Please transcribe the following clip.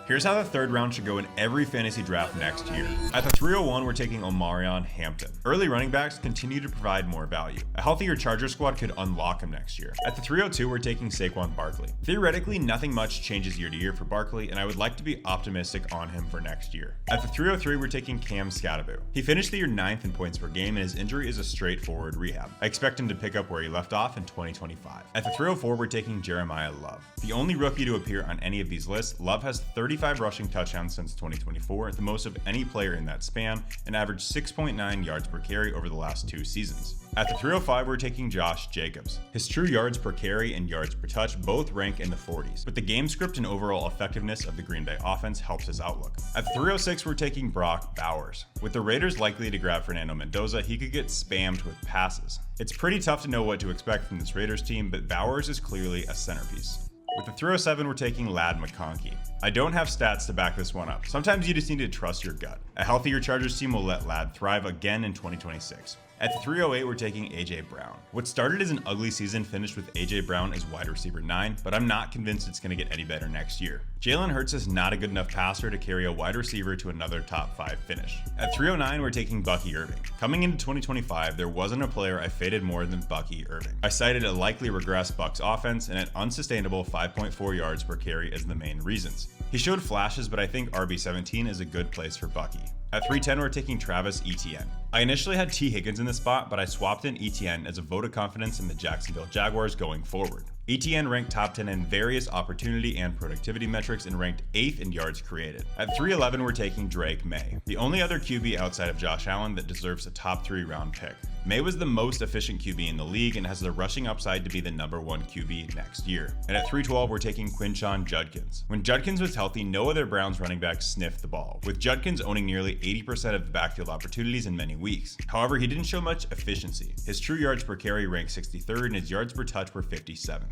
Here's how the third round should go in every fantasy draft next year. At the 301, we're taking Omarion Hampton. Early running backs continue to provide more value. A healthier Charger squad could unlock him next year. At the 302, we're taking Saquon Barkley. Theoretically, nothing much changes year to year for Barkley, and I would like to be optimistic on him for next year. At the 303, we're taking Skattebo. He finished the year 9th in points per game, and his injury is a straightforward rehab. I expect him to pick up where he left off in 2025. At the 304, we're taking Jeremiah Love. The only rookie to appear on any of these lists, Love has 35 rushing touchdowns since 2024, the most of any player in that span, and averaged 6.9 yards per carry over the last 2 seasons. At the 305, we're taking Josh Jacobs. His true yards per carry and yards per touch both rank in the 40s, but the game script and overall effectiveness of the Green Bay offense helps his outlook. At the 306, we're taking Brock Bowers. With the Raiders likely to grab Fernando Mendoza, he could get spammed with passes. It's pretty tough to know what to expect from this Raiders team, but Bowers is clearly a centerpiece. With the 307, we're taking Ladd McConkey. I don't have stats to back this one up. Sometimes you just need to trust your gut. A healthier Chargers team will let Ladd thrive again in 2026. At the 308, we're taking A.J. Brown. What started as an ugly season finished with A.J. Brown as wide receiver 9, but I'm not convinced it's going to get any better next year. Jalen Hurts is not a good enough passer to carry a wide receiver to another top 5 finish. At 309, we're taking Bucky Irving. Coming into 2025, there wasn't a player I faded more than Bucky Irving. I cited a likely regressed Bucs offense and an unsustainable 5.4 yards per carry as the main reasons. He showed flashes, but I think RB17 is a good place for Bucky. At 310, we're taking Travis Etienne. I initially had T. Higgins in this spot, but I swapped in Etienne as a vote of confidence in the Jacksonville Jaguars going forward. Etienne ranked top 10 in various opportunity and productivity metrics and ranked 8th in yards created. At 311, we're taking Drake May, the only other QB outside of Josh Allen that deserves a top 3 round pick. May was the most efficient QB in the league and has the rushing upside to be the #1 QB next year. And at 312, we're taking Quinshon Judkins. When Judkins was healthy, no other Browns running back sniffed the ball, with Judkins owning nearly 80% of the backfield opportunities in many weeks. However, he didn't show much efficiency. His true yards per carry ranked 63rd and his yards per touch were 57th.